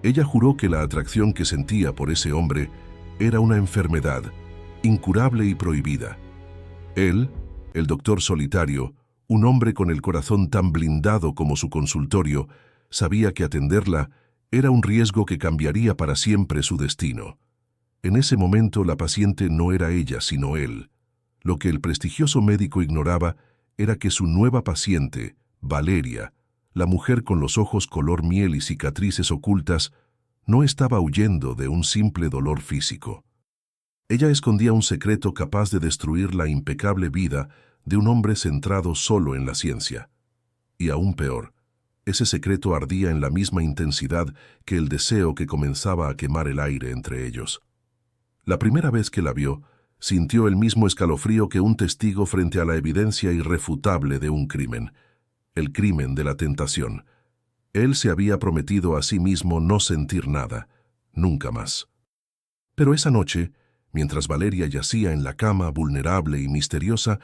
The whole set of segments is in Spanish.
Ella juró que la atracción que sentía por ese hombre era una enfermedad, incurable y prohibida. Él, el doctor solitario, un hombre con el corazón tan blindado como su consultorio, sabía que atenderla era un riesgo que cambiaría para siempre su destino. En ese momento la paciente no era ella, sino él. Lo que el prestigioso médico ignoraba era que su nueva paciente, Valeria, la mujer con los ojos color miel y cicatrices ocultas, no estaba huyendo de un simple dolor físico. Ella escondía un secreto capaz de destruir la impecable vida de un hombre centrado solo en la ciencia. Y aún peor, ese secreto ardía en la misma intensidad que el deseo que comenzaba a quemar el aire entre ellos. La primera vez que la vio, sintió el mismo escalofrío que un testigo frente a la evidencia irrefutable de un crimen, el crimen de la tentación. Él se había prometido a sí mismo no sentir nada, nunca más. Pero esa noche, mientras Valeria yacía en la cama vulnerable y misteriosa,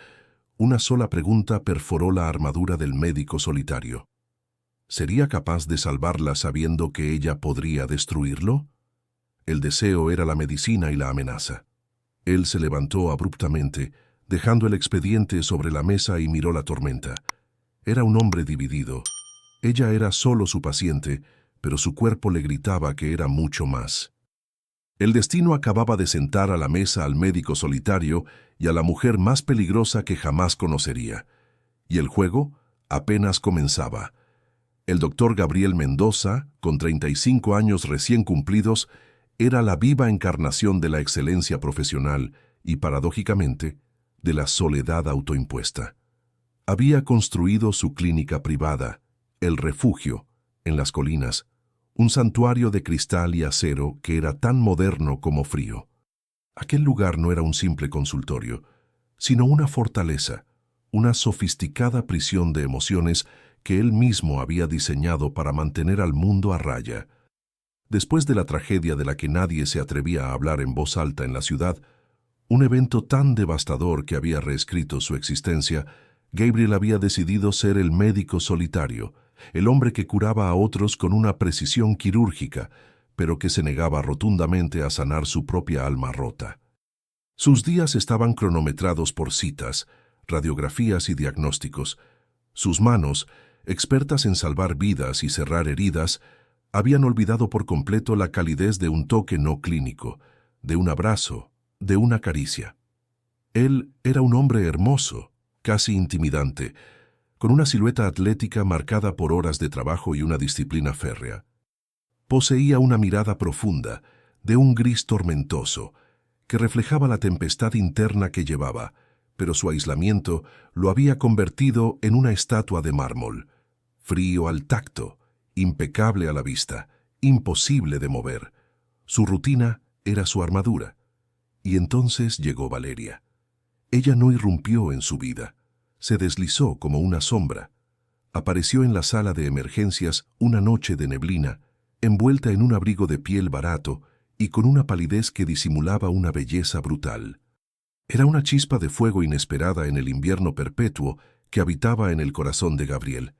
una sola pregunta perforó la armadura del médico solitario. ¿Sería capaz de salvarla sabiendo que ella podría destruirlo? El deseo era la medicina y la amenaza. Él se levantó abruptamente, dejando el expediente sobre la mesa y miró la tormenta. Era un hombre dividido. Ella era solo su paciente, pero su cuerpo le gritaba que era mucho más. El destino acababa de sentar a la mesa al médico solitario y a la mujer más peligrosa que jamás conocería. Y el juego apenas comenzaba. El doctor Gabriel Mendoza, con 35 años recién cumplidos, era la viva encarnación de la excelencia profesional y, paradójicamente, de la soledad autoimpuesta. Había construido su clínica privada, El Refugio, en las colinas, un santuario de cristal y acero que era tan moderno como frío. Aquel lugar no era un simple consultorio, sino una fortaleza, una sofisticada prisión de emociones que él mismo había diseñado para mantener al mundo a raya. Después de la tragedia de la que nadie se atrevía a hablar en voz alta en la ciudad, un evento tan devastador que había reescrito su existencia, Gabriel había decidido ser el médico solitario, el hombre que curaba a otros con una precisión quirúrgica, pero que se negaba rotundamente a sanar su propia alma rota. Sus días estaban cronometrados por citas, radiografías y diagnósticos. Sus manos, expertas en salvar vidas y cerrar heridas, habían olvidado por completo la calidez de un toque no clínico, de un abrazo, de una caricia. Él era un hombre hermoso, casi intimidante, con una silueta atlética marcada por horas de trabajo y una disciplina férrea. Poseía una mirada profunda, de un gris tormentoso, que reflejaba la tempestad interna que llevaba, pero su aislamiento lo había convertido en una estatua de mármol, frío al tacto, impecable a la vista, imposible de mover. Su rutina era su armadura. Y entonces llegó Valeria. Ella no irrumpió en su vida, se deslizó como una sombra. Apareció en la sala de emergencias una noche de neblina, envuelta en un abrigo de piel barato y con una palidez que disimulaba una belleza brutal. Era una chispa de fuego inesperada en el invierno perpetuo que habitaba en el corazón de Gabriel.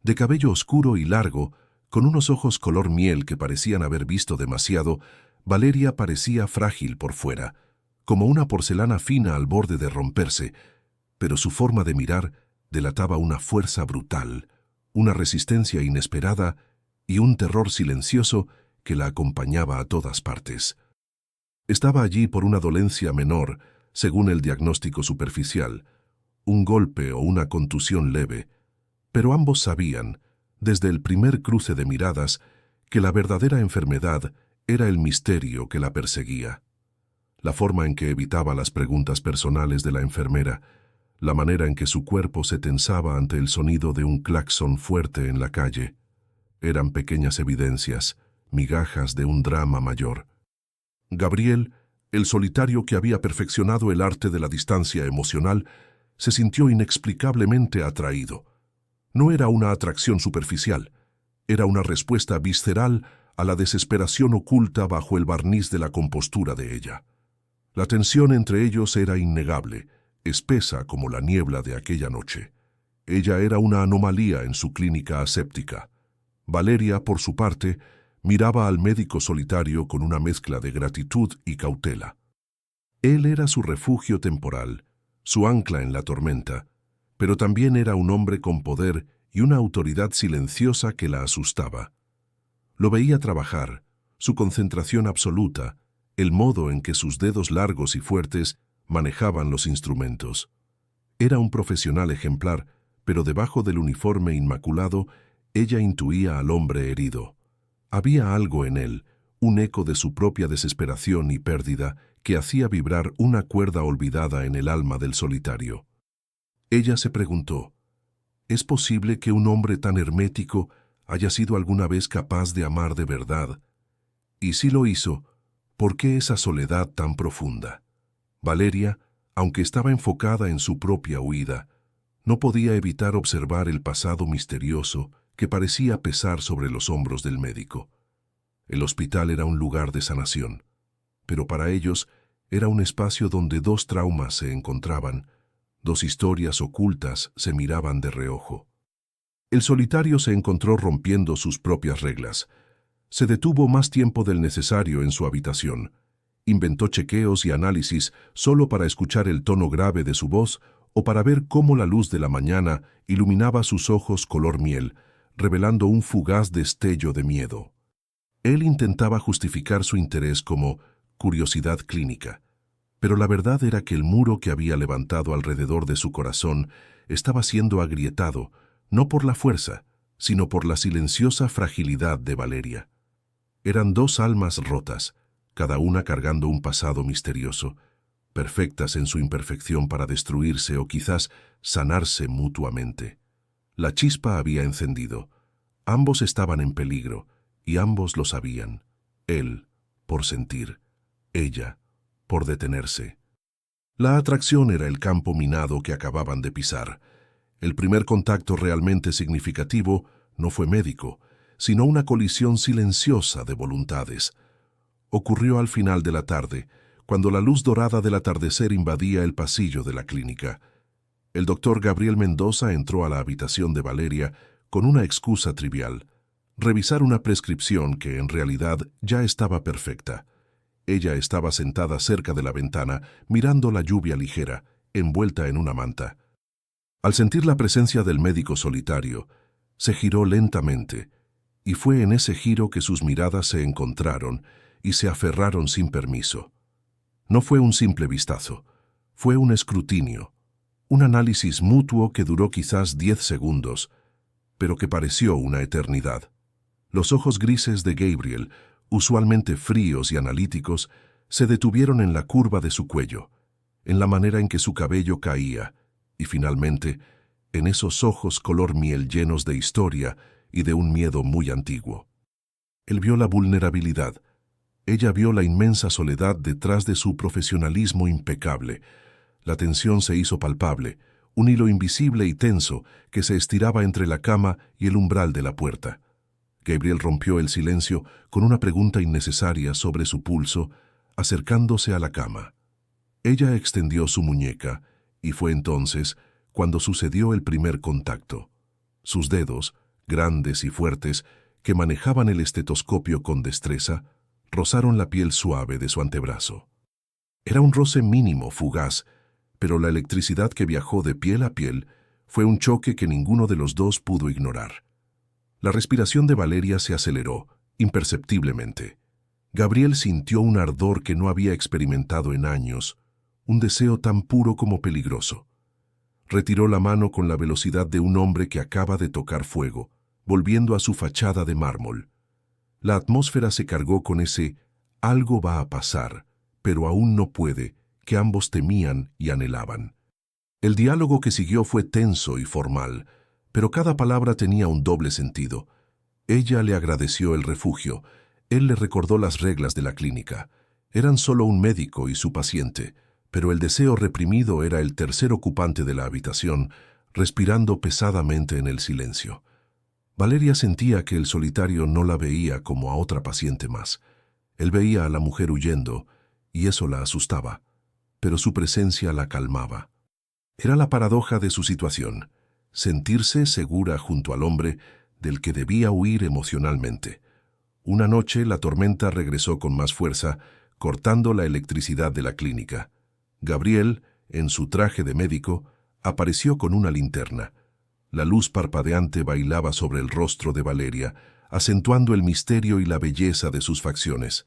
De cabello oscuro y largo, con unos ojos color miel que parecían haber visto demasiado, Valeria parecía frágil por fuera, como una porcelana fina al borde de romperse, pero su forma de mirar delataba una fuerza brutal, una resistencia inesperada y un terror silencioso que la acompañaba a todas partes. Estaba allí por una dolencia menor, según el diagnóstico superficial, un golpe o una contusión leve, pero ambos sabían, desde el primer cruce de miradas, que la verdadera enfermedad era el misterio que la perseguía. La forma en que evitaba las preguntas personales de la enfermera, la manera en que su cuerpo se tensaba ante el sonido de un claxon fuerte en la calle, eran pequeñas evidencias, migajas de un drama mayor. Gabriel, el solitario que había perfeccionado el arte de la distancia emocional, se sintió inexplicablemente atraído. No era una atracción superficial, era una respuesta visceral a la desesperación oculta bajo el barniz de la compostura de ella. La tensión entre ellos era innegable, espesa como la niebla de aquella noche. Ella era una anomalía en su clínica aséptica. Valeria, por su parte, Miraba al médico solitario con una mezcla de gratitud y cautela. Él era su refugio temporal, su ancla en la tormenta, pero también era un hombre con poder y una autoridad silenciosa que la asustaba. Lo veía trabajar, su concentración absoluta, el modo en que sus dedos largos y fuertes manejaban los instrumentos. Era un profesional ejemplar, pero debajo del uniforme inmaculado, ella intuía al hombre herido. Había algo en él, un eco de su propia desesperación y pérdida, que hacía vibrar una cuerda olvidada en el alma del solitario. Ella se preguntó, ¿es posible que un hombre tan hermético haya sido alguna vez capaz de amar de verdad? Y si lo hizo, ¿por qué esa soledad tan profunda? Valeria, aunque estaba enfocada en su propia huida, no podía evitar observar el pasado misterioso que parecía pesar sobre los hombros del médico. El hospital era un lugar de sanación, pero para ellos era un espacio donde dos traumas se encontraban, dos historias ocultas se miraban de reojo. El solitario se encontró rompiendo sus propias reglas. Se detuvo más tiempo del necesario en su habitación. Inventó chequeos y análisis solo para escuchar el tono grave de su voz o para ver cómo la luz de la mañana iluminaba sus ojos color miel, revelando un fugaz destello de miedo. Él intentaba justificar su interés como curiosidad clínica, pero la verdad era que el muro que había levantado alrededor de su corazón estaba siendo agrietado, no por la fuerza, sino por la silenciosa fragilidad de Valeria. Eran dos almas rotas, cada una cargando un pasado misterioso, perfectas en su imperfección para destruirse o quizás sanarse mutuamente. La chispa había encendido. Ambos estaban en peligro, y ambos lo sabían. Él, por sentir; ella, por detenerse. La atracción era el campo minado que acababan de pisar. El primer contacto realmente significativo no fue médico, sino una colisión silenciosa de voluntades. Ocurrió al final de la tarde, cuando la luz dorada del atardecer invadía el pasillo de la clínica. El doctor Gabriel Mendoza entró a la habitación de Valeria con una excusa trivial: revisar una prescripción que en realidad ya estaba perfecta. Ella estaba sentada cerca de la ventana, mirando la lluvia ligera, envuelta en una manta. Al sentir la presencia del médico solitario, se giró lentamente, y fue en ese giro que sus miradas se encontraron y se aferraron sin permiso. No fue un simple vistazo, fue un escrutinio, un análisis mutuo que duró quizás 10 segundos, pero que pareció una eternidad. Los ojos grises de Gabriel, usualmente fríos y analíticos, se detuvieron en la curva de su cuello, en la manera en que su cabello caía, y finalmente, en esos ojos color miel llenos de historia y de un miedo muy antiguo. Él vio la vulnerabilidad. Ella vio la inmensa soledad detrás de su profesionalismo impecable. La tensión se hizo palpable, un hilo invisible y tenso que se estiraba entre la cama y el umbral de la puerta. Gabriel rompió el silencio con una pregunta innecesaria sobre su pulso, acercándose a la cama. Ella extendió su muñeca, y fue entonces cuando sucedió el primer contacto. Sus dedos, grandes y fuertes, que manejaban el estetoscopio con destreza, rozaron la piel suave de su antebrazo. Era un roce mínimo, fugaz, pero la electricidad que viajó de piel a piel fue un choque que ninguno de los dos pudo ignorar. La respiración de Valeria se aceleró, imperceptiblemente. Gabriel sintió un ardor que no había experimentado en años, un deseo tan puro como peligroso. Retiró la mano con la velocidad de un hombre que acaba de tocar fuego, volviendo a su fachada de mármol. La atmósfera se cargó con ese «algo va a pasar, pero aún no puede», que ambos temían y anhelaban. El diálogo que siguió fue tenso y formal, pero cada palabra tenía un doble sentido. Ella le agradeció el refugio, él le recordó las reglas de la clínica. Eran solo un médico y su paciente, pero el deseo reprimido era el tercer ocupante de la habitación, respirando pesadamente en el silencio. Valeria sentía que el solitario no la veía como a otra paciente más. Él veía a la mujer huyendo, y eso la asustaba, pero su presencia la calmaba. Era la paradoja de su situación: sentirse segura junto al hombre del que debía huir emocionalmente. Una noche la tormenta regresó con más fuerza, cortando la electricidad de la clínica. Gabriel, en su traje de médico, apareció con una linterna. La luz parpadeante bailaba sobre el rostro de Valeria, acentuando el misterio y la belleza de sus facciones.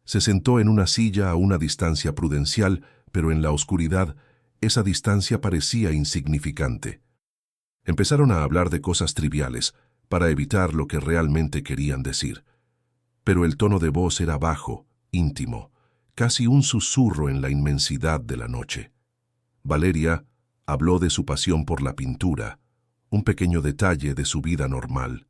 Se sentó en una silla a una distancia prudencial, pero en la oscuridad, esa distancia parecía insignificante. Empezaron a hablar de cosas triviales, para evitar lo que realmente querían decir. Pero el tono de voz era bajo, íntimo, casi un susurro en la inmensidad de la noche. Valeria habló de su pasión por la pintura, un pequeño detalle de su vida normal.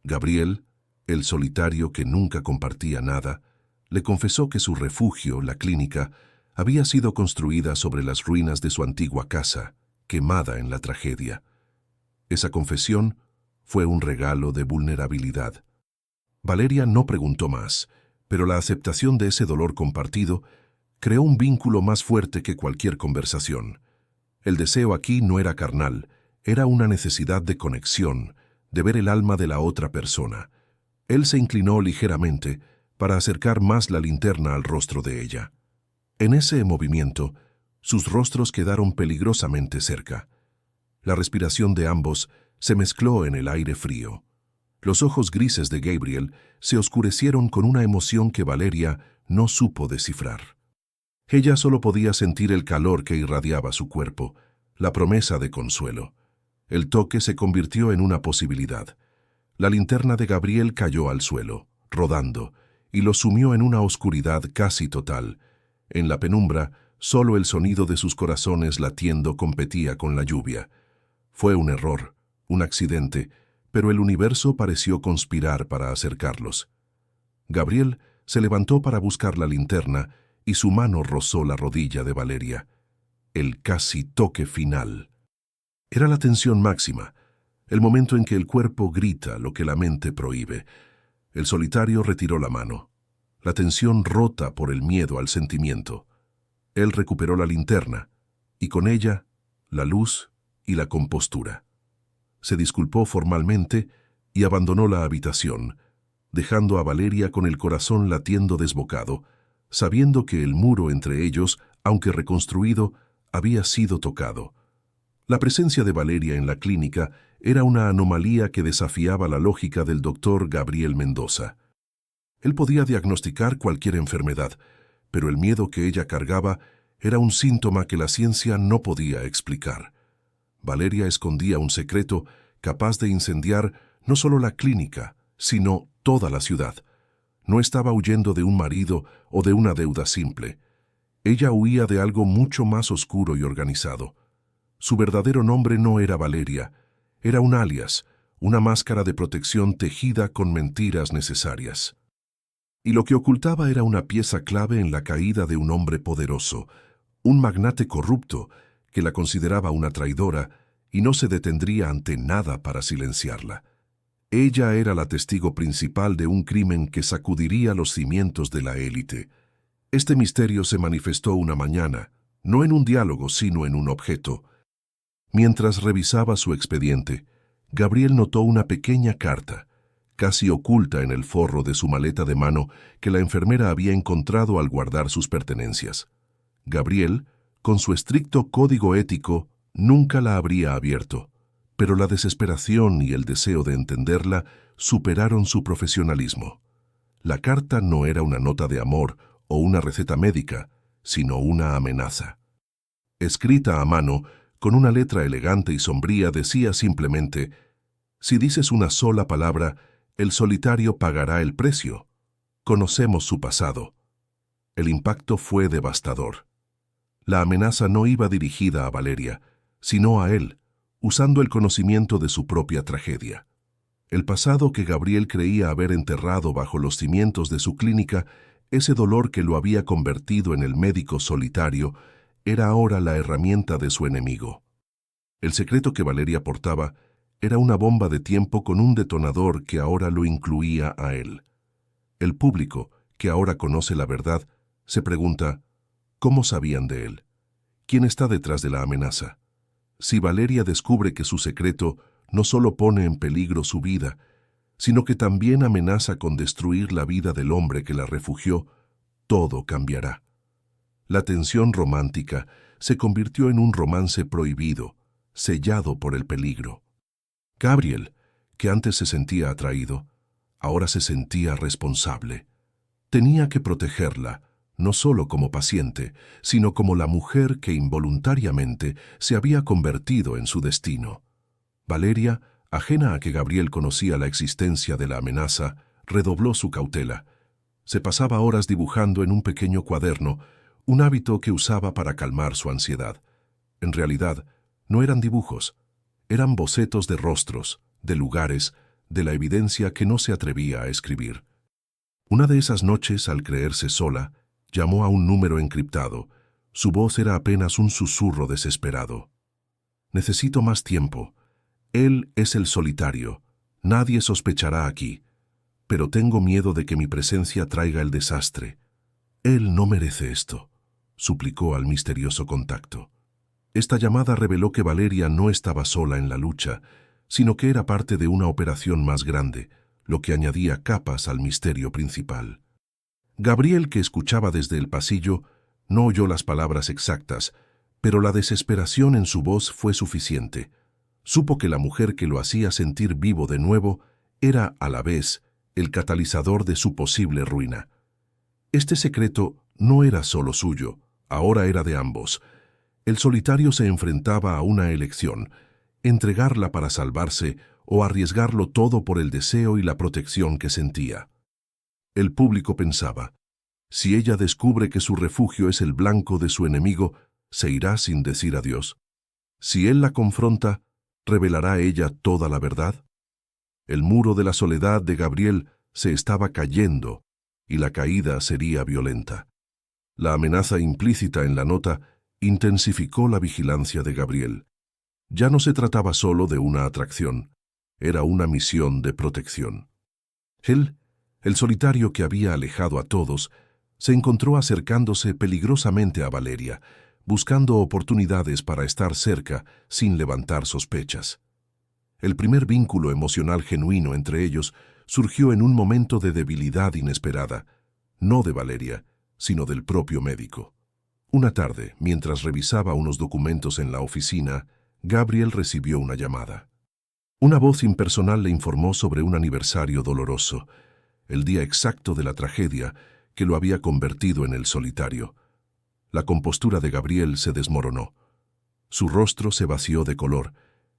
Gabriel, el solitario que nunca compartía nada, le confesó que su refugio, la clínica, había sido construida sobre las ruinas de su antigua casa, quemada en la tragedia. Esa confesión fue un regalo de vulnerabilidad. Valeria no preguntó más, pero la aceptación de ese dolor compartido creó un vínculo más fuerte que cualquier conversación. El deseo aquí no era carnal, era una necesidad de conexión, de ver el alma de la otra persona. Él se inclinó ligeramente para acercar más la linterna al rostro de ella. En ese movimiento, sus rostros quedaron peligrosamente cerca. La respiración de ambos se mezcló en el aire frío. Los ojos grises de Gabriel se oscurecieron con una emoción que Valeria no supo descifrar. Ella solo podía sentir el calor que irradiaba su cuerpo, la promesa de consuelo. El toque se convirtió en una posibilidad. La linterna de Gabriel cayó al suelo, rodando, y lo sumió en una oscuridad casi total. En la penumbra, solo el sonido de sus corazones latiendo competía con la lluvia. Fue un error, un accidente, pero el universo pareció conspirar para acercarlos. Gabriel se levantó para buscar la linterna y su mano rozó la rodilla de Valeria. El casi toque final. Era la tensión máxima, el momento en que el cuerpo grita lo que la mente prohíbe. El solitario retiró la mano. La tensión rota por el miedo al sentimiento. Él recuperó la linterna, y con ella, la luz y la compostura. Se disculpó formalmente y abandonó la habitación, dejando a Valeria con el corazón latiendo desbocado, sabiendo que el muro entre ellos, aunque reconstruido, había sido tocado. La presencia de Valeria en la clínica era una anomalía que desafiaba la lógica del doctor Gabriel Mendoza. Él podía diagnosticar cualquier enfermedad, pero el miedo que ella cargaba era un síntoma que la ciencia no podía explicar. Valeria escondía un secreto capaz de incendiar no solo la clínica, sino toda la ciudad. No estaba huyendo de un marido o de una deuda simple. Ella huía de algo mucho más oscuro y organizado. Su verdadero nombre no era Valeria, era un alias, una máscara de protección tejida con mentiras necesarias. Y lo que ocultaba era una pieza clave en la caída de un hombre poderoso, un magnate corrupto que la consideraba una traidora y no se detendría ante nada para silenciarla. Ella era la testigo principal de un crimen que sacudiría los cimientos de la élite. Este misterio se manifestó una mañana, no en un diálogo, sino en un objeto. Mientras revisaba su expediente, Gabriel notó una pequeña carta, casi oculta en el forro de su maleta de mano que la enfermera había encontrado al guardar sus pertenencias. Gabriel, con su estricto código ético, nunca la habría abierto, pero la desesperación y el deseo de entenderla superaron su profesionalismo. La carta no era una nota de amor o una receta médica, sino una amenaza. Escrita a mano, con una letra elegante y sombría, decía simplemente: «Si dices una sola palabra, el solitario pagará el precio. Conocemos su pasado». El impacto fue devastador. La amenaza no iba dirigida a Valeria, sino a él, usando el conocimiento de su propia tragedia. El pasado que Gabriel creía haber enterrado bajo los cimientos de su clínica, ese dolor que lo había convertido en el médico solitario, era ahora la herramienta de su enemigo. El secreto que Valeria portaba era una bomba de tiempo con un detonador que ahora lo incluía a él. El público, que ahora conoce la verdad, se pregunta: ¿cómo sabían de él? ¿Quién está detrás de la amenaza? Si Valeria descubre que su secreto no solo pone en peligro su vida, sino que también amenaza con destruir la vida del hombre que la refugió, todo cambiará. La tensión romántica se convirtió en un romance prohibido, sellado por el peligro. Gabriel, que antes se sentía atraído, ahora se sentía responsable. Tenía que protegerla, no solo como paciente, sino como la mujer que involuntariamente se había convertido en su destino. Valeria, ajena a que Gabriel conocía la existencia de la amenaza, redobló su cautela. Se pasaba horas dibujando en un pequeño cuaderno, un hábito que usaba para calmar su ansiedad. En realidad, no eran dibujos, eran bocetos de rostros, de lugares, de la evidencia que no se atrevía a escribir. Una de esas noches, al creerse sola, llamó a un número encriptado. Su voz era apenas un susurro desesperado. «Necesito más tiempo. Él es el solitario. Nadie sospechará aquí. Pero tengo miedo de que mi presencia traiga el desastre. Él no merece esto», suplicó al misterioso contacto. Esta llamada reveló que Valeria no estaba sola en la lucha, sino que era parte de una operación más grande, lo que añadía capas al misterio principal. Gabriel, que escuchaba desde el pasillo, no oyó las palabras exactas, pero la desesperación en su voz fue suficiente. Supo que la mujer que lo hacía sentir vivo de nuevo era, a la vez, el catalizador de su posible ruina. Este secreto no era solo suyo, ahora era de ambos. El solitario se enfrentaba a una elección: entregarla para salvarse o arriesgarlo todo por el deseo y la protección que sentía. El público pensaba: si ella descubre que su refugio es el blanco de su enemigo, ¿se irá sin decir adiós? Si él la confronta, ¿revelará ella toda la verdad? El muro de la soledad de Gabriel se estaba cayendo, y la caída sería violenta. La amenaza implícita en la nota intensificó la vigilancia de Gabriel. Ya no se trataba solo de una atracción, era una misión de protección. Él, el solitario que había alejado a todos, se encontró acercándose peligrosamente a Valeria, buscando oportunidades para estar cerca sin levantar sospechas. El primer vínculo emocional genuino entre ellos surgió en un momento de debilidad inesperada, no de Valeria, sino del propio médico. Una tarde, mientras revisaba unos documentos en la oficina, Gabriel recibió una llamada. Una voz impersonal le informó sobre un aniversario doloroso, el día exacto de la tragedia que lo había convertido en el solitario. La compostura de Gabriel se desmoronó. Su rostro se vació de color,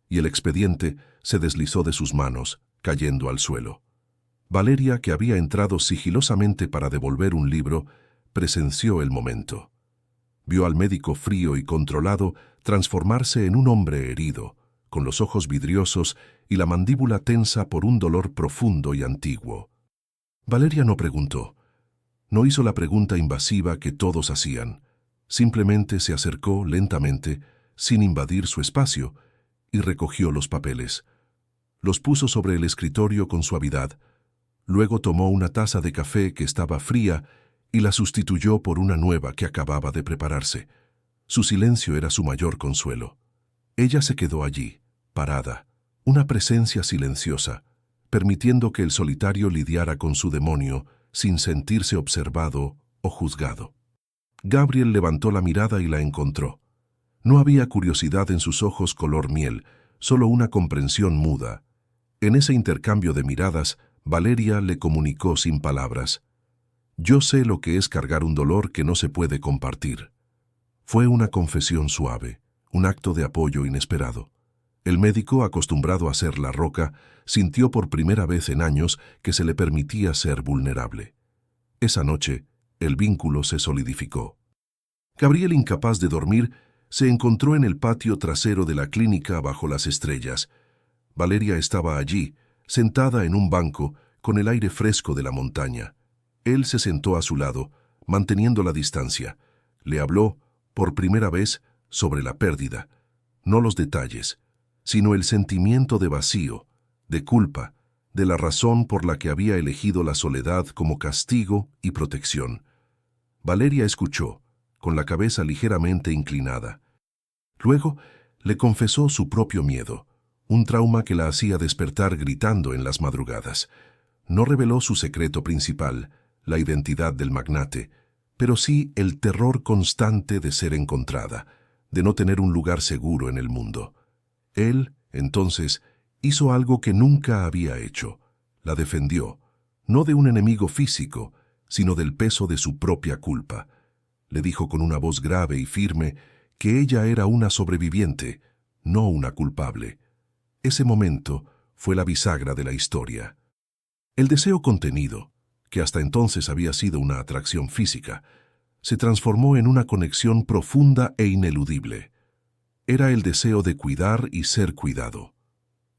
y el expediente se deslizó de sus manos, cayendo al suelo. Valeria, que había entrado sigilosamente para devolver un libro, presenció el momento. Vio al médico frío y controlado transformarse en un hombre herido, con los ojos vidriosos y la mandíbula tensa por un dolor profundo y antiguo. Valeria no preguntó. No hizo la pregunta invasiva que todos hacían. Simplemente se acercó lentamente, sin invadir su espacio, y recogió los papeles. Los puso sobre el escritorio con suavidad. Luego tomó una taza de café que estaba fría y la sustituyó por una nueva que acababa de prepararse. Su silencio era su mayor consuelo. Ella se quedó allí, parada, una presencia silenciosa, permitiendo que el solitario lidiara con su demonio sin sentirse observado o juzgado. Gabriel levantó la mirada y la encontró. No había curiosidad en sus ojos color miel, solo una comprensión muda. En ese intercambio de miradas, Valeria le comunicó sin palabras: «Yo sé lo que es cargar un dolor que no se puede compartir». Fue una confesión suave, un acto de apoyo inesperado. El médico, acostumbrado a ser la roca, sintió por primera vez en años que se le permitía ser vulnerable. Esa noche, el vínculo se solidificó. Gabriel, incapaz de dormir, se encontró en el patio trasero de la clínica bajo las estrellas. Valeria estaba allí, sentada en un banco, con el aire fresco de la montaña. Él se sentó a su lado, manteniendo la distancia. Le habló, por primera vez, sobre la pérdida, no los detalles, sino el sentimiento de vacío, de culpa, de la razón por la que había elegido la soledad como castigo y protección. Valeria escuchó, con la cabeza ligeramente inclinada. Luego le confesó su propio miedo, un trauma que la hacía despertar gritando en las madrugadas. No reveló su secreto principal, la identidad del magnate, pero sí el terror constante de ser encontrada, de no tener un lugar seguro en el mundo. Él, entonces, hizo algo que nunca había hecho. La defendió, no de un enemigo físico, sino del peso de su propia culpa. Le dijo con una voz grave y firme que ella era una sobreviviente, no una culpable. Ese momento fue la bisagra de la historia. El deseo contenido, que hasta entonces había sido una atracción física, se transformó en una conexión profunda e ineludible. Era el deseo de cuidar y ser cuidado.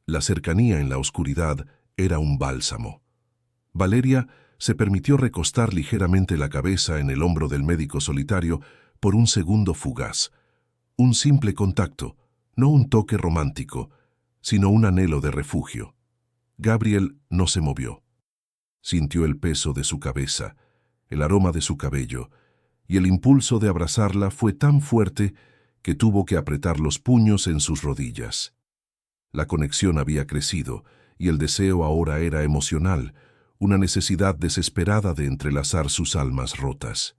La cercanía en la oscuridad era un bálsamo. Valeria se permitió recostar ligeramente la cabeza en el hombro del médico solitario por un segundo fugaz. Un simple contacto, no un toque romántico, sino un anhelo de refugio. Gabriel no se movió. Sintió el peso de su cabeza, el aroma de su cabello, y el impulso de abrazarla fue tan fuerte que tuvo que apretar los puños en sus rodillas. La conexión había crecido, y el deseo ahora era emocional, una necesidad desesperada de entrelazar sus almas rotas.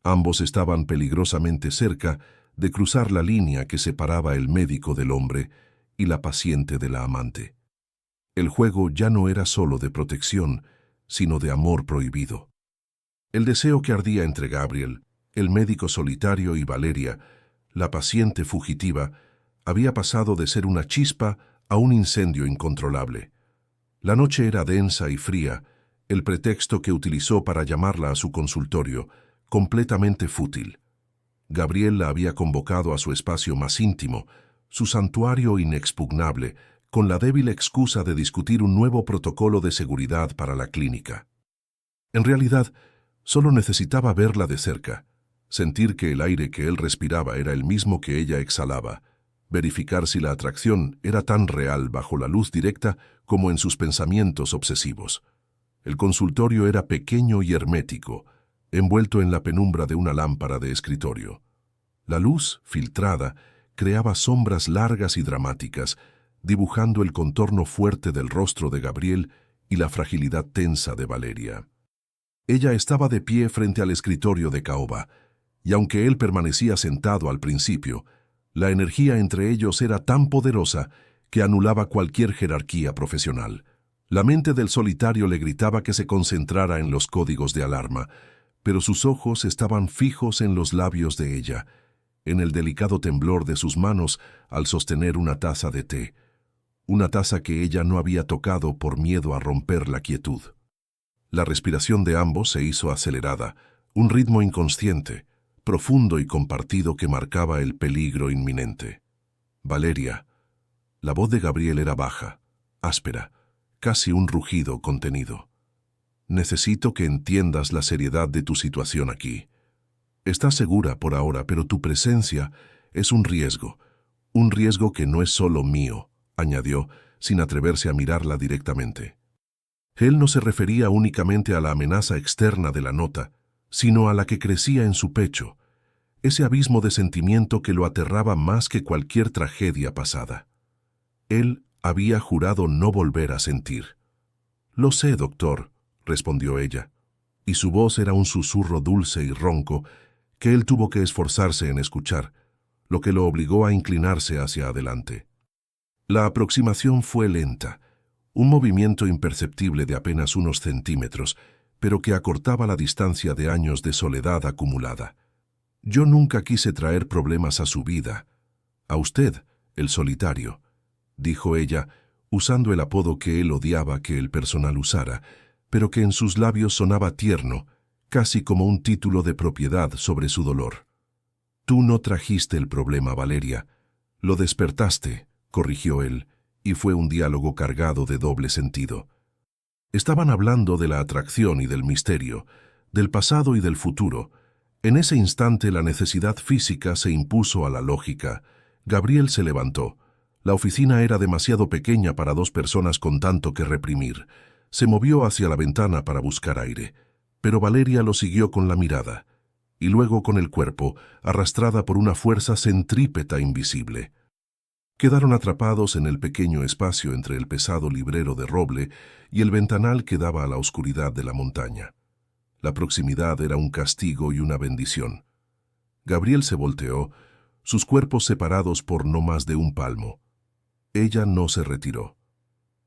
Ambos estaban peligrosamente cerca de cruzar la línea que separaba el médico del hombre y la paciente de la amante. El juego ya no era solo de protección, sino de amor prohibido. El deseo que ardía entre Gabriel, el médico solitario, y Valeria, la paciente fugitiva, había pasado de ser una chispa a un incendio incontrolable. La noche era densa y fría, el pretexto que utilizó para llamarla a su consultorio, completamente fútil. Gabriel la había convocado a su espacio más íntimo, su santuario inexpugnable, con la débil excusa de discutir un nuevo protocolo de seguridad para la clínica. En realidad, solo necesitaba verla de cerca, sentir que el aire que él respiraba era el mismo que ella exhalaba, verificar si la atracción era tan real bajo la luz directa como en sus pensamientos obsesivos. El consultorio era pequeño y hermético, envuelto en la penumbra de una lámpara de escritorio. La luz, filtrada, creaba sombras largas y dramáticas, dibujando el contorno fuerte del rostro de Gabriel y la fragilidad tensa de Valeria. Ella estaba de pie frente al escritorio de caoba, y aunque él permanecía sentado al principio, la energía entre ellos era tan poderosa que anulaba cualquier jerarquía profesional. La mente del solitario le gritaba que se concentrara en los códigos de alarma, pero sus ojos estaban fijos en los labios de ella, en el delicado temblor de sus manos al sostener una taza de té, una taza que ella no había tocado por miedo a romper la quietud. La respiración de ambos se hizo acelerada, un ritmo inconsciente, profundo y compartido que marcaba el peligro inminente. Valeria. La voz de Gabriel era baja, áspera, casi un rugido contenido. Necesito que entiendas la seriedad de tu situación aquí. Estás segura por ahora, pero tu presencia es un riesgo que no es solo mío, añadió, sin atreverse a mirarla directamente. Él no se refería únicamente a la amenaza externa de la nota, sino a la que crecía en su pecho, ese abismo de sentimiento que lo aterraba más que cualquier tragedia pasada. Él había jurado no volver a sentir. «Lo sé, doctor», respondió ella, y su voz era un susurro dulce y ronco que él tuvo que esforzarse en escuchar, lo que lo obligó a inclinarse hacia adelante. La aproximación fue lenta, un movimiento imperceptible de apenas unos centímetros, pero que acortaba la distancia de años de soledad acumulada. «Yo nunca quise traer problemas a su vida. A usted, el solitario», dijo ella, usando el apodo que él odiaba que el personal usara, pero que en sus labios sonaba tierno, casi como un título de propiedad sobre su dolor. «Tú no trajiste el problema, Valeria. Lo despertaste», corrigió él, y fue un diálogo cargado de doble sentido. Estaban hablando de la atracción y del misterio, del pasado y del futuro. En ese instante la necesidad física se impuso a la lógica. Gabriel se levantó. La oficina era demasiado pequeña para dos personas con tanto que reprimir. Se movió hacia la ventana para buscar aire, pero Valeria lo siguió con la mirada, y luego con el cuerpo, arrastrada por una fuerza centrípeta invisible. Quedaron atrapados en el pequeño espacio entre el pesado librero de roble y el ventanal que daba a la oscuridad de la montaña. La proximidad era un castigo y una bendición. Gabriel se volteó, sus cuerpos separados por no más de un palmo. Ella no se retiró.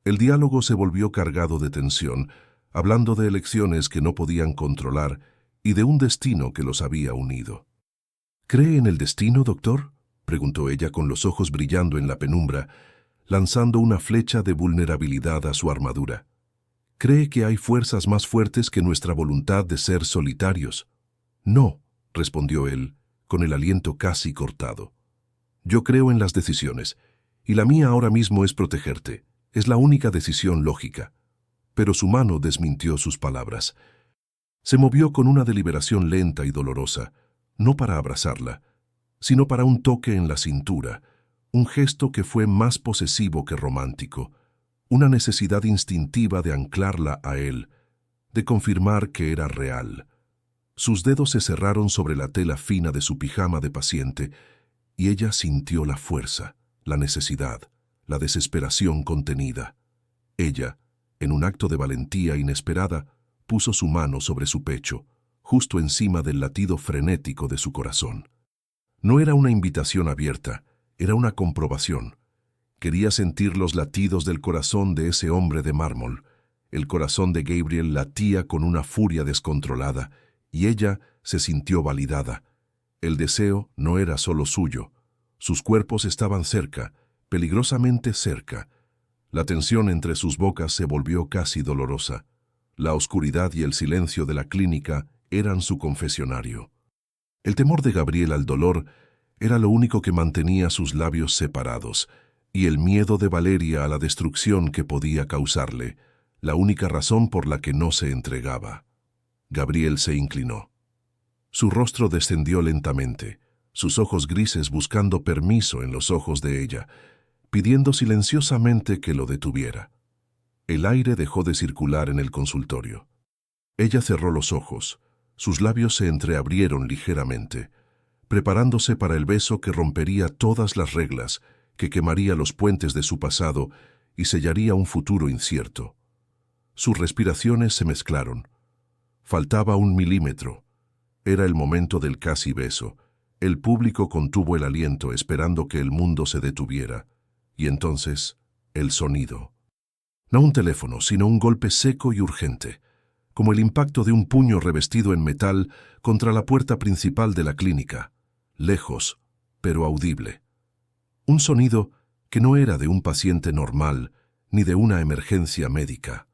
El diálogo se volvió cargado de tensión, hablando de elecciones que no podían controlar y de un destino que los había unido. ¿Cree en el destino, doctor?, preguntó ella con los ojos brillando en la penumbra, lanzando una flecha de vulnerabilidad a su armadura. ¿Cree que hay fuerzas más fuertes que nuestra voluntad de ser solitarios? No, respondió él, con el aliento casi cortado. Yo creo en las decisiones, y la mía ahora mismo es protegerte. Es la única decisión lógica. Pero su mano desmintió sus palabras. Se movió con una deliberación lenta y dolorosa, no para abrazarla, sino para un toque en la cintura, un gesto que fue más posesivo que romántico, una necesidad instintiva de anclarla a él, de confirmar que era real. Sus dedos se cerraron sobre la tela fina de su pijama de paciente y ella sintió la fuerza, la necesidad, la desesperación contenida. Ella, en un acto de valentía inesperada, puso su mano sobre su pecho, justo encima del latido frenético de su corazón. No era una invitación abierta, era una comprobación. Quería sentir los latidos del corazón de ese hombre de mármol. El corazón de Gabriel latía con una furia descontrolada, y ella se sintió validada. El deseo no era solo suyo. Sus cuerpos estaban cerca, peligrosamente cerca. La tensión entre sus bocas se volvió casi dolorosa. La oscuridad y el silencio de la clínica eran su confesionario. El temor de Gabriel al dolor era lo único que mantenía sus labios separados, y el miedo de Valeria a la destrucción que podía causarle, la única razón por la que no se entregaba. Gabriel se inclinó. Su rostro descendió lentamente, sus ojos grises buscando permiso en los ojos de ella, pidiendo silenciosamente que lo detuviera. El aire dejó de circular en el consultorio. Ella cerró los ojos, sus labios se entreabrieron ligeramente, preparándose para el beso que rompería todas las reglas, que quemaría los puentes de su pasado y sellaría un futuro incierto. Sus respiraciones se mezclaron. Faltaba 1 milímetro. Era el momento del casi beso. El público contuvo el aliento esperando que el mundo se detuviera. Y entonces, el sonido. No un teléfono, sino un golpe seco y urgente, como el impacto de un puño revestido en metal contra la puerta principal de la clínica, lejos, pero audible. Un sonido que no era de un paciente normal ni de una emergencia médica.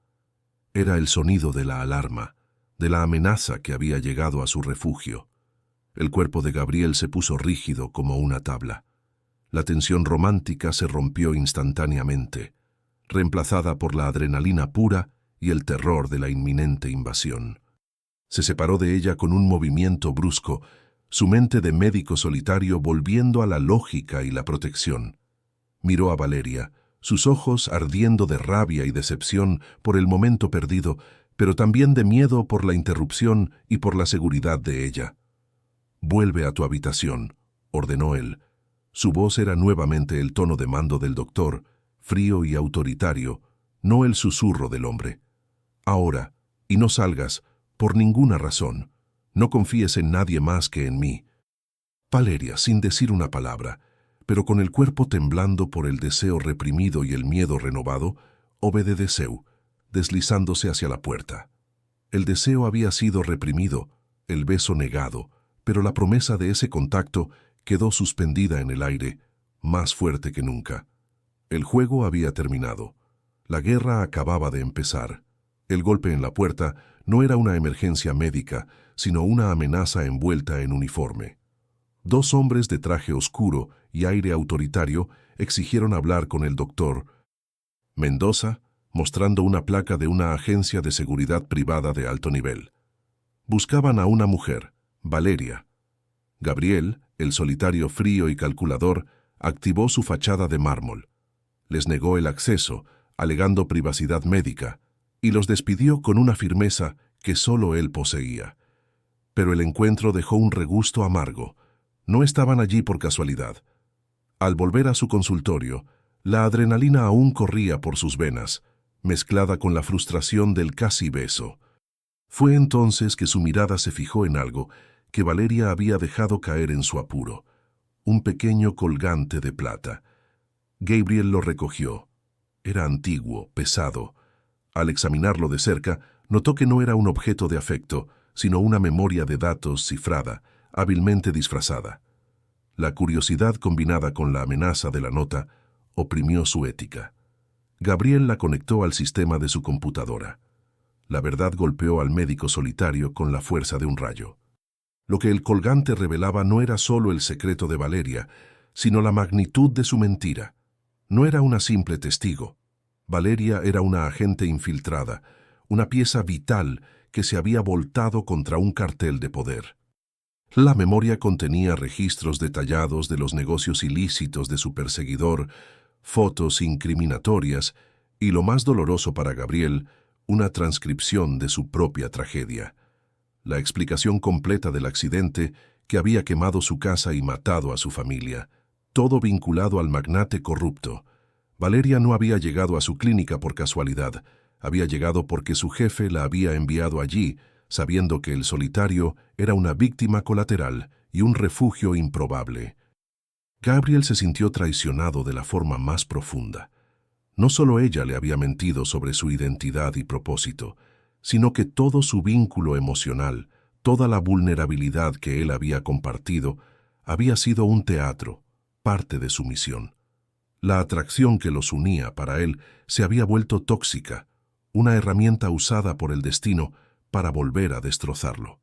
Era el sonido de la alarma, de la amenaza que había llegado a su refugio. El cuerpo de Gabriel se puso rígido como una tabla. La tensión romántica se rompió instantáneamente, reemplazada por la adrenalina pura y el terror de la inminente invasión. Se separó de ella con un movimiento brusco, su mente de médico solitario volviendo a la lógica y la protección. Miró a Valeria, sus ojos ardiendo de rabia y decepción por el momento perdido, pero también de miedo por la interrupción y por la seguridad de ella. «Vuelve a tu habitación», ordenó él. Su voz era nuevamente el tono de mando del doctor, frío y autoritario, no el susurro del hombre. «Ahora, y no salgas, por ninguna razón. No confíes en nadie más que en mí». Valeria, sin decir una palabra, pero con el cuerpo temblando por el deseo reprimido y el miedo renovado, obedeció, deslizándose hacia la puerta. El deseo había sido reprimido, el beso negado, pero la promesa de ese contacto quedó suspendida en el aire, más fuerte que nunca. El juego había terminado. La guerra acababa de empezar. El golpe en la puerta no era una emergencia médica, sino una amenaza envuelta en uniforme. 2 hombres de traje oscuro y aire autoritario exigieron hablar con el doctor Mendoza, mostrando una placa de una agencia de seguridad privada de alto nivel. Buscaban a una mujer, Valeria. Gabriel, el solitario frío y calculador, activó su fachada de mármol. Les negó el acceso, alegando privacidad médica, y los despidió con una firmeza que solo él poseía. Pero el encuentro dejó un regusto amargo. No estaban allí por casualidad. Al volver a su consultorio, la adrenalina aún corría por sus venas, mezclada con la frustración del casi beso. Fue entonces que su mirada se fijó en algo que Valeria había dejado caer en su apuro, un pequeño colgante de plata. Gabriel lo recogió. Era antiguo, pesado. Al examinarlo de cerca, notó que no era un objeto de afecto, sino una memoria de datos cifrada, hábilmente disfrazada. La curiosidad combinada con la amenaza de la nota oprimió su ética. Gabriel la conectó al sistema de su computadora. La verdad golpeó al médico solitario con la fuerza de un rayo. Lo que el colgante revelaba no era solo el secreto de Valeria, sino la magnitud de su mentira. No era una simple testigo. Valeria era una agente infiltrada, una pieza vital que se había voltado contra un cartel de poder. La memoria contenía registros detallados de los negocios ilícitos de su perseguidor, fotos incriminatorias y, lo más doloroso para Gabriel, una transcripción de su propia tragedia. La explicación completa del accidente que había quemado su casa y matado a su familia, todo vinculado al magnate corrupto. Valeria no había llegado a su clínica por casualidad, había llegado porque su jefe la había enviado allí, sabiendo que el solitario era una víctima colateral y un refugio improbable. Gabriel se sintió traicionado de la forma más profunda. No solo ella le había mentido sobre su identidad y propósito, sino que todo su vínculo emocional, toda la vulnerabilidad que él había compartido, había sido un teatro, parte de su misión. La atracción que los unía para él se había vuelto tóxica, una herramienta usada por el destino para volver a destrozarlo.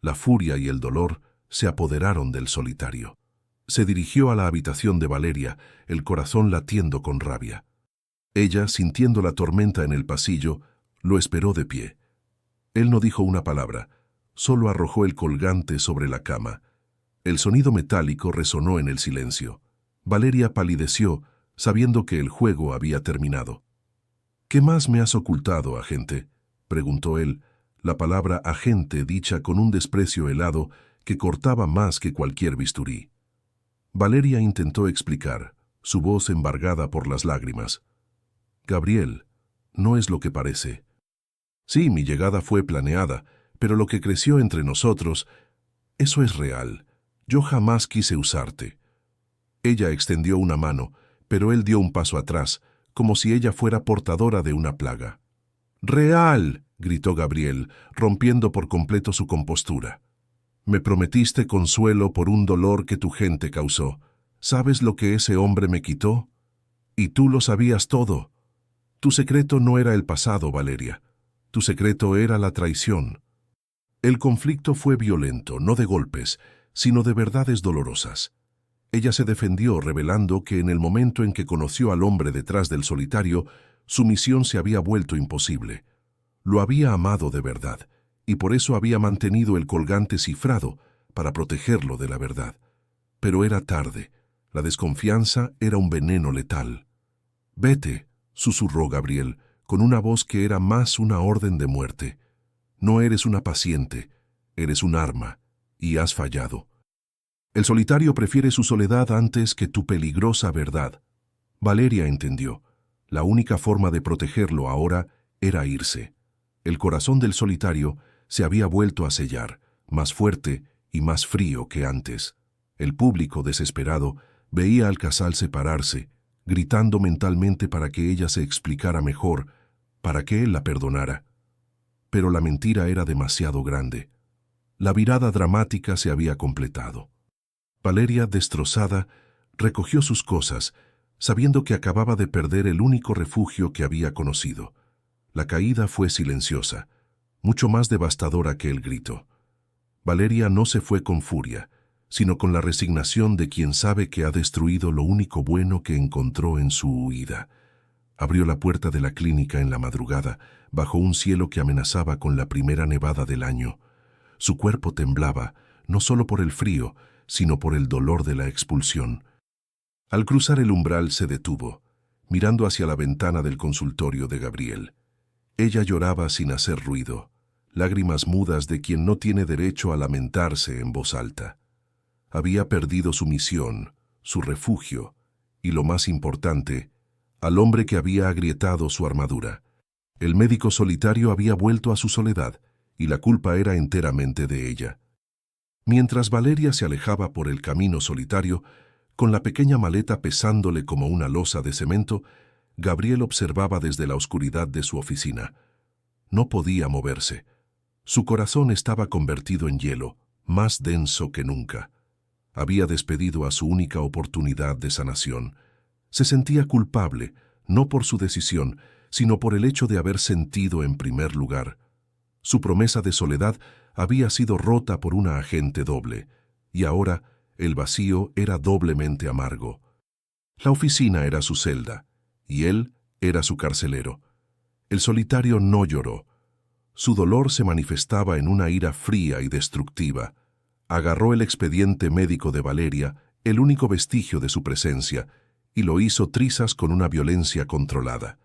La furia y el dolor se apoderaron del solitario. Se dirigió a la habitación de Valeria, el corazón latiendo con rabia. Ella, sintiendo la tormenta en el pasillo, lo esperó de pie. Él no dijo una palabra, solo arrojó el colgante sobre la cama. El sonido metálico resonó en el silencio. Valeria palideció, sabiendo que el juego había terminado. «¿Qué más me has ocultado, agente?», preguntó él, la palabra agente dicha con un desprecio helado que cortaba más que cualquier bisturí. Valeria intentó explicar, su voz embargada por las lágrimas. «Gabriel, no es lo que parece. Sí, mi llegada fue planeada, pero lo que creció entre nosotros, eso es real. Yo jamás quise usarte». Ella extendió una mano, pero él dio un paso atrás, como si ella fuera portadora de una plaga. «¡Real!», gritó Gabriel, rompiendo por completo su compostura. «Me prometiste consuelo por un dolor que tu gente causó. ¿Sabes lo que ese hombre me quitó? Y tú lo sabías todo. Tu secreto no era el pasado, Valeria. Tu secreto era la traición». El conflicto fue violento, no de golpes, sino de verdades dolorosas. Ella se defendió revelando que en el momento en que conoció al hombre detrás del solitario, su misión se había vuelto imposible. Lo había amado de verdad, y por eso había mantenido el colgante cifrado, para protegerlo de la verdad. Pero era tarde. La desconfianza era un veneno letal. «Vete», susurró Gabriel, con una voz que era más una orden de muerte. «No eres una paciente, eres un arma, y has fallado. El solitario prefiere su soledad antes que tu peligrosa verdad». Valeria entendió. La única forma de protegerlo ahora era irse. El corazón del solitario se había vuelto a sellar, más fuerte y más frío que antes. El público, desesperado, veía al casal separarse, gritando mentalmente para que ella se explicara mejor, para que él la perdonara. Pero la mentira era demasiado grande. La virada dramática se había completado. Valeria, destrozada, recogió sus cosas, sabiendo que acababa de perder el único refugio que había conocido. La caída fue silenciosa, mucho más devastadora que el grito. Valeria no se fue con furia, sino con la resignación de quien sabe que ha destruido lo único bueno que encontró en su huida. Abrió la puerta de la clínica en la madrugada, bajo un cielo que amenazaba con la primera nevada del año. Su cuerpo temblaba, no solo por el frío, sino por el dolor de la expulsión. Al cruzar el umbral se detuvo, mirando hacia la ventana del consultorio de Gabriel. Ella lloraba sin hacer ruido, lágrimas mudas de quien no tiene derecho a lamentarse en voz alta. Había perdido su misión, su refugio y, lo más importante, al hombre que había agrietado su armadura. El médico solitario había vuelto a su soledad y la culpa era enteramente de ella. Mientras Valeria se alejaba por el camino solitario, con la pequeña maleta pesándole como una losa de cemento, Gabriel observaba desde la oscuridad de su oficina. No podía moverse. Su corazón estaba convertido en hielo, más denso que nunca. Había despedido a su única oportunidad de sanación. Se sentía culpable, no por su decisión, sino por el hecho de haber sentido en primer lugar. Su promesa de soledad había sido rota por una agente doble, y ahora el vacío era doblemente amargo. La oficina era su celda, y él era su carcelero. El solitario no lloró. Su dolor se manifestaba en una ira fría y destructiva. Agarró el expediente médico de Valeria, el único vestigio de su presencia, y lo hizo trizas con una violencia controlada.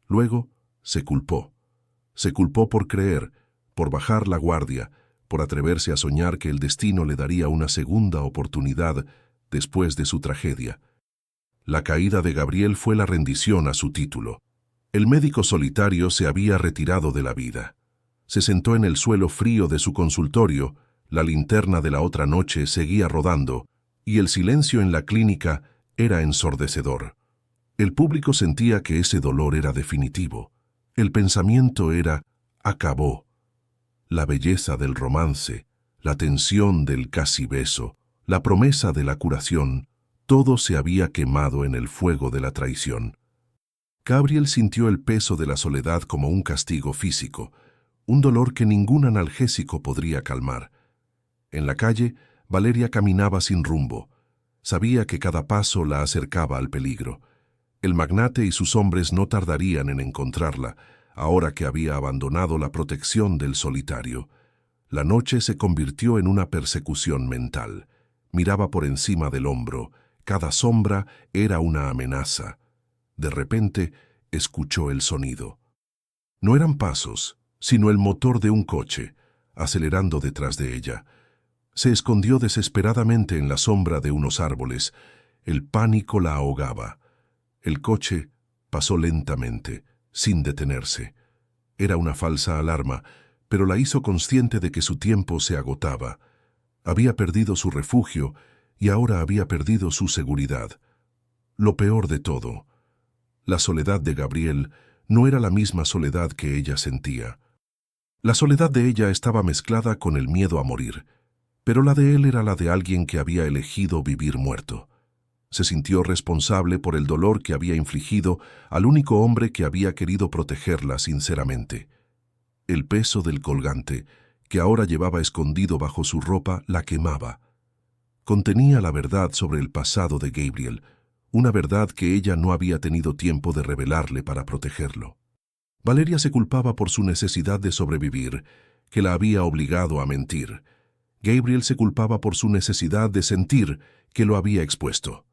Luego se culpó. Se culpó por creer, por bajar la guardia, por atreverse a soñar que el destino le daría una segunda oportunidad después de su tragedia. La caída de Gabriel fue la rendición a su título. El médico solitario se había retirado de la vida. Se sentó en el suelo frío de su consultorio, la linterna de la otra noche seguía rodando, y el silencio en la clínica era ensordecedor. El público sentía que ese dolor era definitivo. El pensamiento era, acabó. La belleza del romance, la tensión del casi beso, la promesa de la curación, todo se había quemado en el fuego de la traición. Gabriel sintió el peso de la soledad como un castigo físico, un dolor que ningún analgésico podría calmar. En la calle, Valeria caminaba sin rumbo. Sabía que cada paso la acercaba al peligro. El magnate y sus hombres no tardarían en encontrarla, ahora que había abandonado la protección del solitario. La noche se convirtió en una persecución mental. Miraba por encima del hombro. Cada sombra era una amenaza. De repente, escuchó el sonido. No eran pasos, sino el motor de un coche, acelerando detrás de ella. Se escondió desesperadamente en la sombra de unos árboles. El pánico la ahogaba. El coche pasó lentamente, sin detenerse. Era una falsa alarma, pero la hizo consciente de que su tiempo se agotaba. Había perdido su refugio y ahora había perdido su seguridad. Lo peor de todo, la soledad de Gabriel no era la misma soledad que ella sentía. La soledad de ella estaba mezclada con el miedo a morir, pero la de él era la de alguien que había elegido vivir muerto. Se sintió responsable por el dolor que había infligido al único hombre que había querido protegerla sinceramente. El peso del colgante, que ahora llevaba escondido bajo su ropa, la quemaba. Contenía la verdad sobre el pasado de Gabriel, una verdad que ella no había tenido tiempo de revelarle para protegerlo. Valeria se culpaba por su necesidad de sobrevivir, que la había obligado a mentir. Gabriel se culpaba por su necesidad de sentir, que lo había expuesto.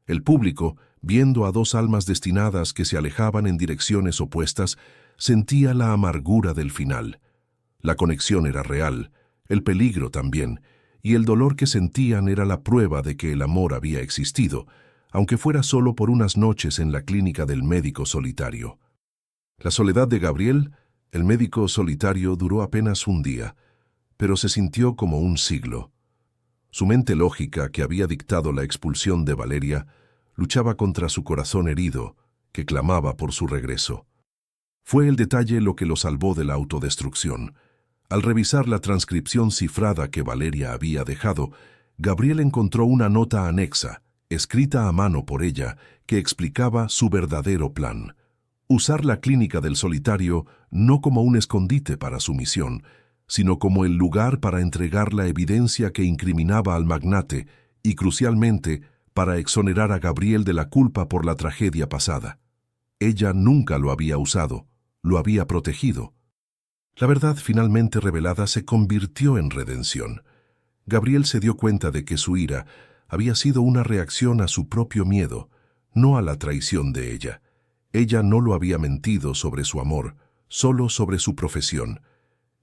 El público, viendo a dos almas destinadas que se alejaban en direcciones opuestas, sentía la amargura del final. La conexión era real, el peligro también, y el dolor que sentían era la prueba de que el amor había existido, aunque fuera solo por unas noches en la clínica del médico solitario. La soledad de Gabriel, el médico solitario, duró apenas un día, pero se sintió como un siglo. Su mente lógica, que había dictado la expulsión de Valeria, luchaba contra su corazón herido, que clamaba por su regreso. Fue el detalle lo que lo salvó de la autodestrucción. Al revisar la transcripción cifrada que Valeria había dejado, Gabriel encontró una nota anexa, escrita a mano por ella, que explicaba su verdadero plan: usar la clínica del solitario no como un escondite para su misión, sino como el lugar para entregar la evidencia que incriminaba al magnate y, crucialmente, para exonerar a Gabriel de la culpa por la tragedia pasada. Ella nunca lo había usado, lo había protegido. La verdad finalmente revelada se convirtió en redención. Gabriel se dio cuenta de que su ira había sido una reacción a su propio miedo, no a la traición de ella. Ella no lo había mentido sobre su amor, solo sobre su profesión.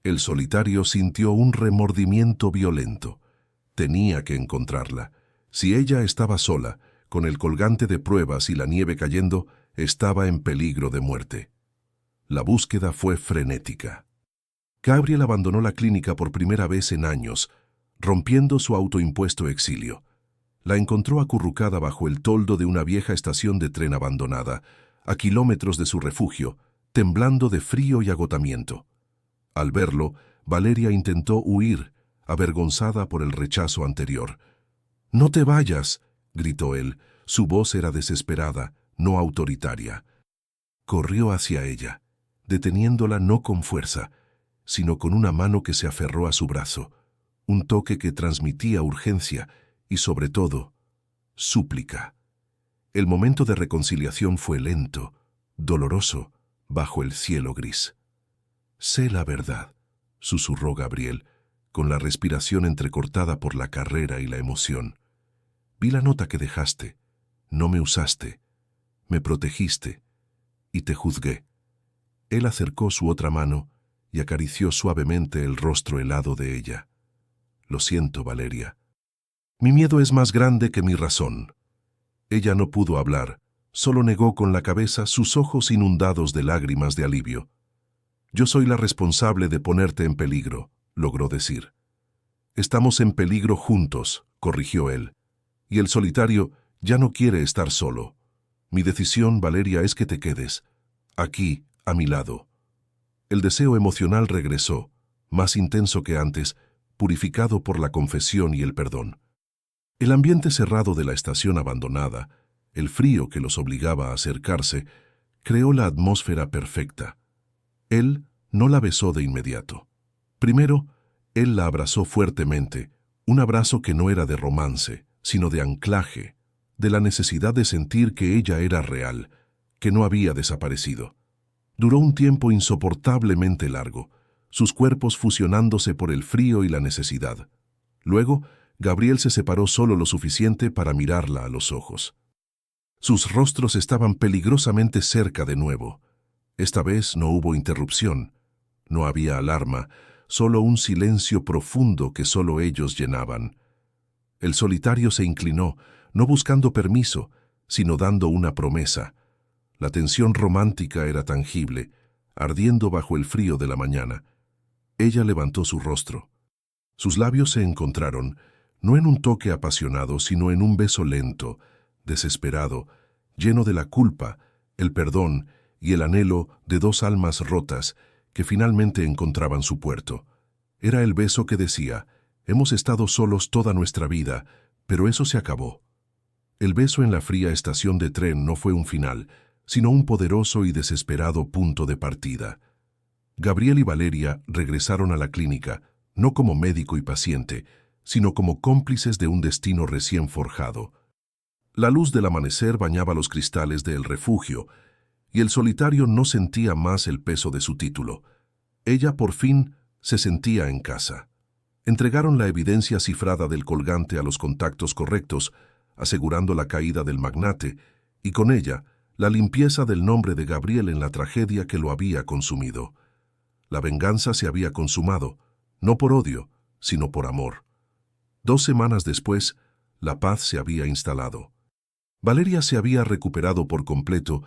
El solitario sintió un remordimiento violento. Tenía que encontrarla. Si ella estaba sola, con el colgante de pruebas y la nieve cayendo, estaba en peligro de muerte. La búsqueda fue frenética. Gabriel abandonó la clínica por primera vez en años, rompiendo su autoimpuesto exilio. La encontró acurrucada bajo el toldo de una vieja estación de tren abandonada, a kilómetros de su refugio, temblando de frío y agotamiento. Al verlo, Valeria intentó huir, avergonzada por el rechazo anterior. «¡No te vayas!», gritó él. Su voz era desesperada, no autoritaria. Corrió hacia ella, deteniéndola no con fuerza, sino con una mano que se aferró a su brazo, un toque que transmitía urgencia y, sobre todo, súplica. El momento de reconciliación fue lento, doloroso, bajo el cielo gris. «Sé la verdad», susurró Gabriel, con la respiración entrecortada por la carrera y la emoción. «Vi la nota que dejaste. No me usaste. Me protegiste. Y te juzgué». Él acercó su otra mano y acarició suavemente el rostro helado de ella. «Lo siento, Valeria. Mi miedo es más grande que mi razón». Ella no pudo hablar, solo negó con la cabeza, sus ojos inundados de lágrimas de alivio. «Yo soy la responsable de ponerte en peligro», logró decir. «Estamos en peligro juntos», corrigió él. «Y el solitario ya no quiere estar solo. Mi decisión, Valeria, es que te quedes, aquí, a mi lado». El deseo emocional regresó, más intenso que antes, purificado por la confesión y el perdón. El ambiente cerrado de la estación abandonada, el frío que los obligaba a acercarse, creó la atmósfera perfecta. Él no la besó de inmediato. Primero, él la abrazó fuertemente, un abrazo que no era de romance, sino de anclaje, de la necesidad de sentir que ella era real, que no había desaparecido. Duró un tiempo insoportablemente largo, sus cuerpos fusionándose por el frío y la necesidad. Luego, Gabriel se separó solo lo suficiente para mirarla a los ojos. Sus rostros estaban peligrosamente cerca de nuevo. Esta vez no hubo interrupción, no había alarma, solo un silencio profundo que solo ellos llenaban. El solitario se inclinó, no buscando permiso, sino dando una promesa. La tensión romántica era tangible, ardiendo bajo el frío de la mañana. Ella levantó su rostro. Sus labios se encontraron, no en un toque apasionado, sino en un beso lento, desesperado, lleno de la culpa, el perdón y el anhelo de dos almas rotas que finalmente encontraban su puerto. Era el beso que decía: «Hemos estado solos toda nuestra vida, pero eso se acabó». El beso en la fría estación de tren no fue un final, sino un poderoso y desesperado punto de partida. Gabriel y Valeria regresaron a la clínica, no como médico y paciente, sino como cómplices de un destino recién forjado. La luz del amanecer bañaba los cristales del refugio, y el solitario no sentía más el peso de su título. Ella, por fin, se sentía en casa. Entregaron la evidencia cifrada del colgante a los contactos correctos, asegurando la caída del magnate, y con ella, la limpieza del nombre de Gabriel en la tragedia que lo había consumido. La venganza se había consumado, no por odio, sino por amor. 2 semanas después, la paz se había instalado. Valeria se había recuperado por completo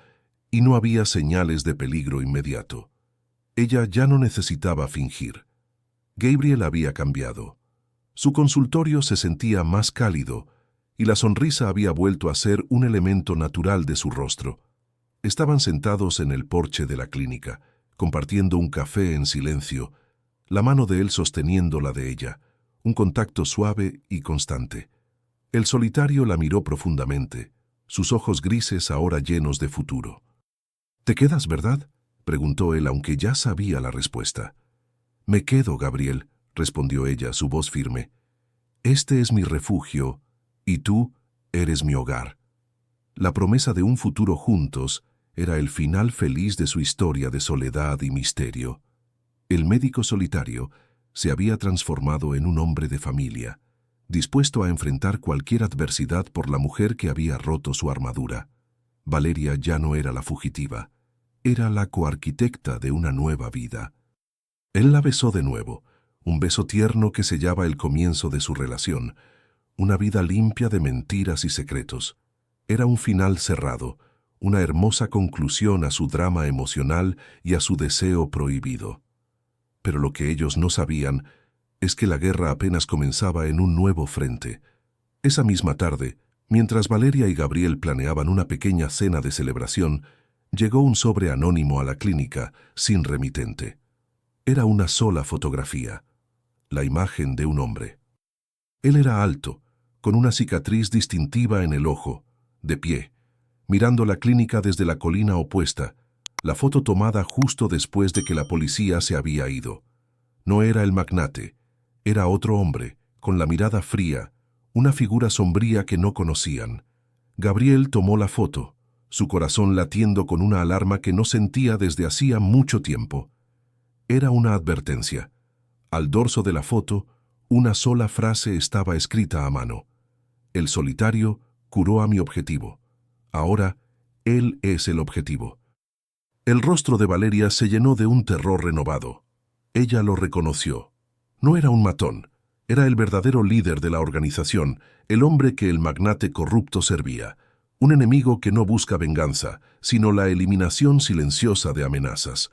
y no había señales de peligro inmediato. Ella ya no necesitaba fingir. Gabriel había cambiado. Su consultorio se sentía más cálido y la sonrisa había vuelto a ser un elemento natural de su rostro. Estaban sentados en el porche de la clínica, compartiendo un café en silencio, la mano de él sosteniendo la de ella, un contacto suave y constante. El solitario la miró profundamente, sus ojos grises ahora llenos de futuro. «¿Te quedas, verdad?», preguntó él, aunque ya sabía la respuesta. «Me quedo, Gabriel», respondió ella, su voz firme. «Este es mi refugio, y tú eres mi hogar». La promesa de un futuro juntos era el final feliz de su historia de soledad y misterio. El médico solitario se había transformado en un hombre de familia, dispuesto a enfrentar cualquier adversidad por la mujer que había roto su armadura. Valeria ya no era la fugitiva, era la coarquitecta de una nueva vida. Él la besó de nuevo, un beso tierno que sellaba el comienzo de su relación, una vida limpia de mentiras y secretos. Era un final cerrado, una hermosa conclusión a su drama emocional y a su deseo prohibido. Pero lo que ellos no sabían es que la guerra apenas comenzaba en un nuevo frente. Esa misma tarde, mientras Valeria y Gabriel planeaban una pequeña cena de celebración, llegó un sobre anónimo a la clínica, sin remitente. Era una sola fotografía, la imagen de un hombre. Él era alto, con una cicatriz distintiva en el ojo, de pie, mirando la clínica desde la colina opuesta, la foto tomada justo después de que la policía se había ido. No era el magnate, era otro hombre, con la mirada fría, una figura sombría que no conocían. Gabriel tomó la foto, su corazón latiendo con una alarma que no sentía desde hacía mucho tiempo. Era una advertencia. Al dorso de la foto, una sola frase estaba escrita a mano. El solitario curó a mi objetivo. Ahora, él es el objetivo. El rostro de Valeria se llenó de un terror renovado. Ella lo reconoció. No era un matón, era el verdadero líder de la organización, el hombre que el magnate corrupto servía, un enemigo que no busca venganza, sino la eliminación silenciosa de amenazas.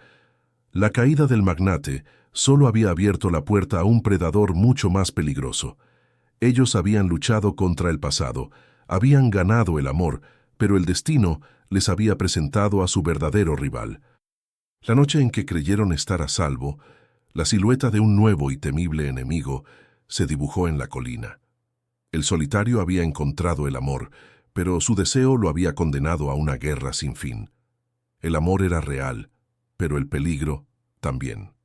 La caída del magnate solo había abierto la puerta a un predador mucho más peligroso. Ellos habían luchado contra el pasado, habían ganado el amor, pero el destino les había presentado a su verdadero rival. La noche en que creyeron estar a salvo, la silueta de un nuevo y temible enemigo se dibujó en la colina. El solitario había encontrado el amor, pero su deseo lo había condenado a una guerra sin fin. El amor era real, pero el peligro también.